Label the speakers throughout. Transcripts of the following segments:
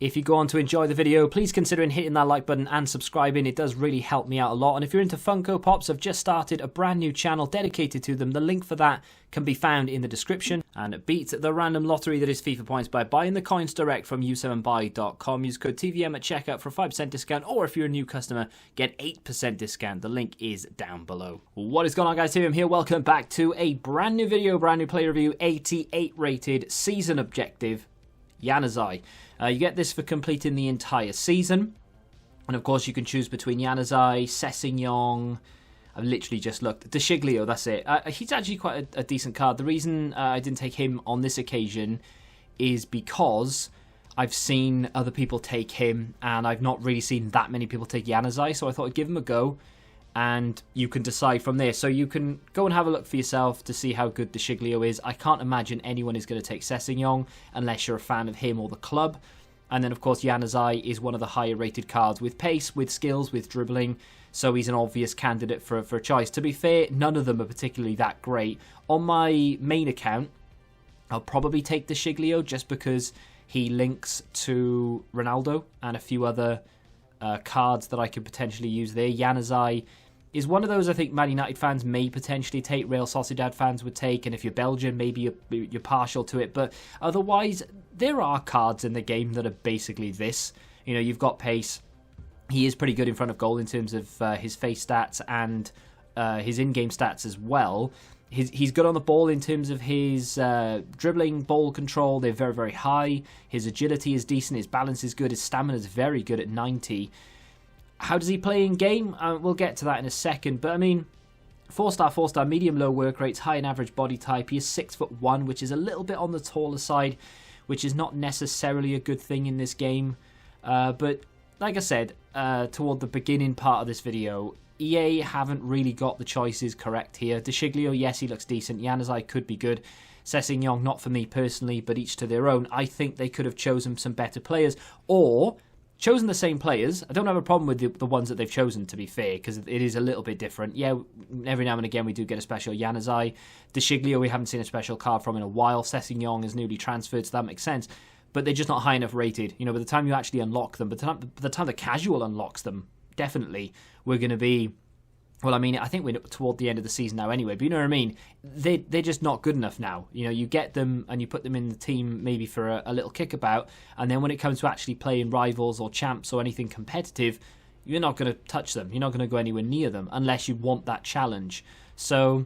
Speaker 1: If you go on to enjoy the video, please consider hitting that like button and subscribing. It does really help me out a lot. And if you're into Funko Pops, I've just started a brand new channel dedicated to them. The link for that can be found in the description. And beat the random lottery that is FIFA points by buying the coins direct from u7buy.com. Use code TVM at checkout for a 5% discount, or if you're a new customer, get 8% discount. The link is down below. What is going on, guys? TVM here. Welcome back to a brand new video, brand new player review, 88 rated season objective, Januzaj. You get this for completing the entire season. And of course you can choose between Januzaj, Sessegnon. I've literally just looked. Deshiglio, that's it. He's actually quite a decent card. The reason I didn't take him on this occasion is because I've seen other people take him, and I've not really seen that many people take Januzaj, so I thought I'd give him a go, and you can decide from there. So you can go and have a look for yourself to see how good Deshiglio is. I can't imagine anyone is going to take Sessegnon unless you're a fan of him or the club. And then, of course, Januzaj is one of the higher rated cards with pace, with skills, with dribbling. So he's an obvious candidate for a choice. To be fair, none of them are particularly that great. On my main account, I'll probably take Deshiglio just because he links to Ronaldo and a few other cards that I could potentially use there. Januzaj is one of those I think Man United fans may potentially take, Real Sociedad fans would take, and if you're Belgian, maybe you're partial to it. But otherwise, there are cards in the game that are basically this. You know, you've got pace. He is pretty good in front of goal in terms of his face stats and his in-game stats as well. He's good on the ball in terms of his dribbling, ball control. They're very, very high. His agility is decent. His balance is good. His stamina is very good at 90. How does he play in game? We'll get to that in a second. But I mean, 4-star, medium-low work rates, high and average body type. He is 6'1", which is a little bit on the taller side, which is not necessarily a good thing in this game. But like I said, toward the beginning part of this video, EA haven't really got the choices correct here. Deshiglio, yes, he looks decent. Januzaj could be good. Sessegnon, not for me personally, but each to their own. I think they could have chosen some better players, or chosen the same players. I don't have a problem with the ones that they've chosen, to be fair, because it is a little bit different. Yeah, every now and again we do get a special Januzaj. Deshiglio, we haven't seen a special card from in a while. Sessegnon is newly transferred, so that makes sense. But they're just not high enough rated. You know, by the time you actually unlock them, by the time the casual unlocks them, definitely we're going to be, well, I mean, I think we're toward the end of the season now anyway, but you know what I mean? They're just not good enough now. You know, you get them and you put them in the team maybe for a little kickabout, and then when it comes to actually playing rivals or champs or anything competitive, you're not going to touch them. You're not going to go anywhere near them unless you want that challenge. So,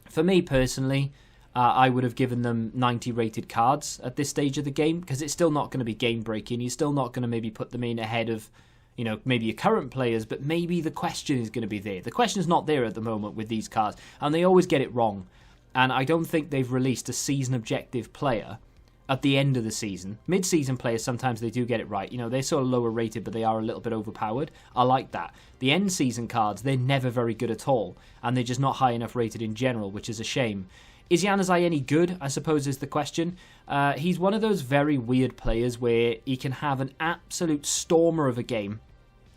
Speaker 1: for me personally, I would have given them 90 rated cards at this stage of the game, because it's still not going to be game breaking. You're still not going to maybe put them in ahead of, you know, maybe your current players, but maybe the question is going to be there. The question is not there at the moment with these cards, and they always get it wrong. And I don't think they've released a season objective player at the end of the season. Mid-season players, sometimes they do get it right. You know, they're sort of lower rated, but they are a little bit overpowered. I like that. The end season cards, they're never very good at all, and they're just not high enough rated in general, which is a shame. Is Januzaj any good, I suppose, is the question. He's one of those very weird players where he can have an absolute stormer of a game,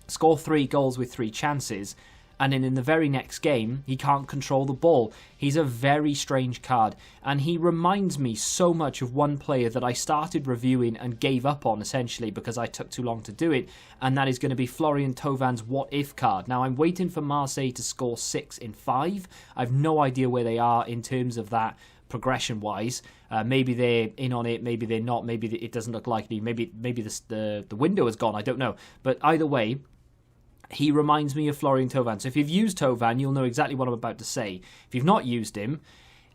Speaker 1: score 3 goals with 3 chances, and then in the very next game, he can't control the ball. He's a very strange card, and he reminds me so much of one player that I started reviewing and gave up on, essentially, because I took too long to do it, and that is going to be Florian Thauvann's What If card. Now, I'm waiting for Marseille to score 6 in 5. I've no idea where they are in terms of that progression-wise. Maybe they're in on it, maybe they're not, maybe it doesn't look likely, maybe the window is gone, I don't know. But either way, he reminds me of Florian Thauvin. So if you've used Thauvin, you'll know exactly what I'm about to say. If you've not used him,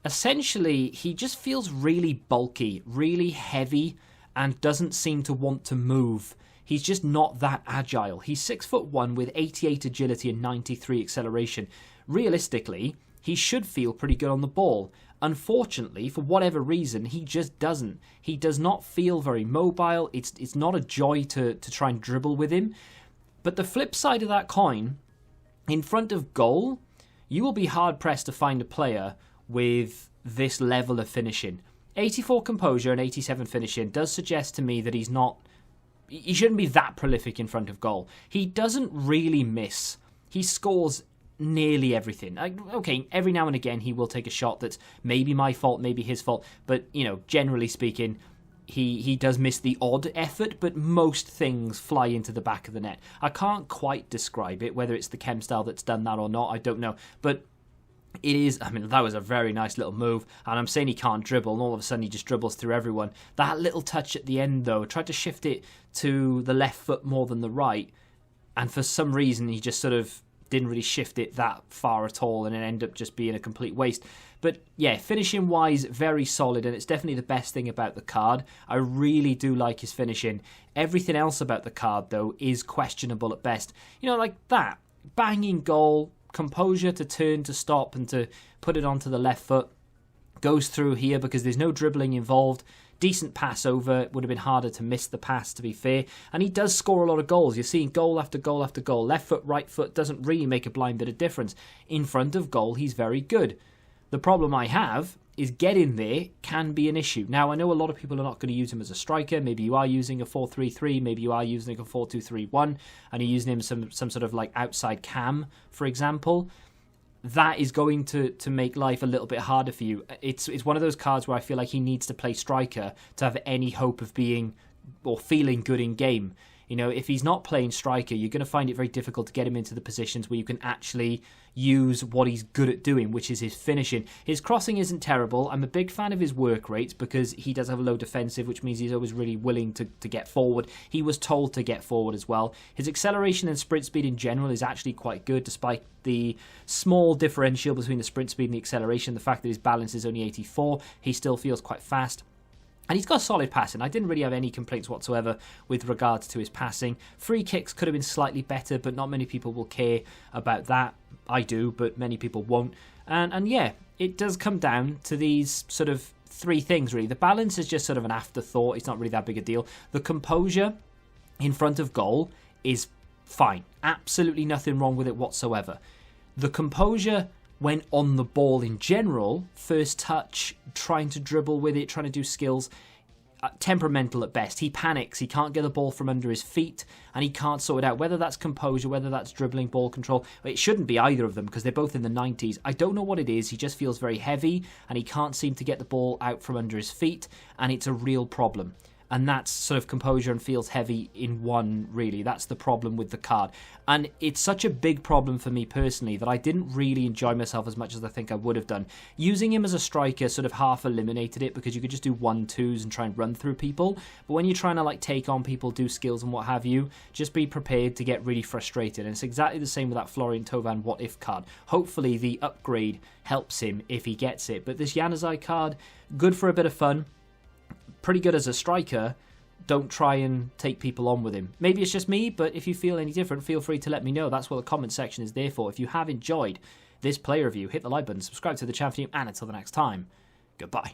Speaker 1: essentially, he just feels really bulky, really heavy, and doesn't seem to want to move. He's just not that agile. He's 6'1" with 88 agility and 93 acceleration. Realistically, he should feel pretty good on the ball. Unfortunately, for whatever reason, he just doesn't. He does not feel very mobile. It's not a joy to try and dribble with him. But the flip side of that coin, in front of goal, you will be hard-pressed to find a player with this level of finishing. 84 composure and 87 finishing does suggest to me that he shouldn't be that prolific in front of goal. He doesn't really miss. He scores nearly everything. Okay, every now and again he will take a shot that's maybe my fault, maybe his fault, but, you know, generally speaking, he does miss the odd effort, but most things fly into the back of the net. I can't quite describe it, whether it's the chem style that's done that or not, I don't know. But it is, I mean, that was a very nice little move, and I'm saying he can't dribble, and all of a sudden he just dribbles through everyone. That little touch at the end, though, tried to shift it to the left foot more than the right, and for some reason he just sort of didn't really shift it that far at all, and it ended up just being a complete waste. But yeah, finishing wise, very solid, and it's definitely the best thing about the card. I really do like his finishing. Everything else about the card, though, is questionable at best. You know, like that banging goal, composure to turn, to stop, and to put it onto the left foot, goes through here because there's no dribbling involved. Decent pass over. It would have been harder to miss the pass, to be fair. And he does score a lot of goals. You're seeing goal after goal after goal. Left foot, right foot doesn't really make a blind bit of difference. In front of goal, he's very good. The problem I have is getting there can be an issue. Now, I know a lot of people are not going to use him as a striker. Maybe you are using a 4-3-3. Maybe you are using a 4-2-3-1. And you're using him some sort of like outside cam, for example. That is going to make life a little bit harder for you. It's one of those cards where I feel like he needs to play striker to have any hope of being or feeling good in game. You know, if he's not playing striker, you're going to find it very difficult to get him into the positions where you can actually use what he's good at doing, which is his finishing. His crossing isn't terrible. I'm a big fan of his work rates because he does have a low defensive, which means he's always really willing to get forward. He was told to get forward as well. His acceleration and sprint speed in general is actually quite good, despite the small differential between the sprint speed and the acceleration. The fact that his balance is only 84, he still feels quite fast. And he's got solid passing. I didn't really have any complaints whatsoever with regards to his passing. Free kicks could have been slightly better, but not many people will care about that. I do, but many people won't. And yeah, it does come down to these sort of three things, really. The balance is just sort of an afterthought. It's not really that big a deal. The composure in front of goal is fine. Absolutely nothing wrong with it whatsoever. The composure when on the ball in general, first touch, trying to dribble with it, trying to do skills, temperamental at best. He panics, he can't get the ball from under his feet, and he can't sort it out. Whether that's composure, whether that's dribbling, ball control, it shouldn't be either of them because they're both in the 90s. I don't know what it is, he just feels very heavy, and he can't seem to get the ball out from under his feet, and it's a real problem. And that's sort of composure and feels heavy in one, really. That's the problem with the card. And it's such a big problem for me personally that I didn't really enjoy myself as much as I think I would have done. Using him as a striker sort of half eliminated it because you could just do 1-2s and try and run through people. But when you're trying to like take on people, do skills and what have you, just be prepared to get really frustrated. And it's exactly the same with that Florian Thauvin What If card. Hopefully the upgrade helps him if he gets it. But this Januzaj card, good for a bit of fun. Pretty good as a striker. Don't try and take people on with him. Maybe it's just me, but if you feel any different, feel free to let me know. That's what the comment section is there for. If you have enjoyed this player review, hit the like button, subscribe to the channel, and until the next time, goodbye.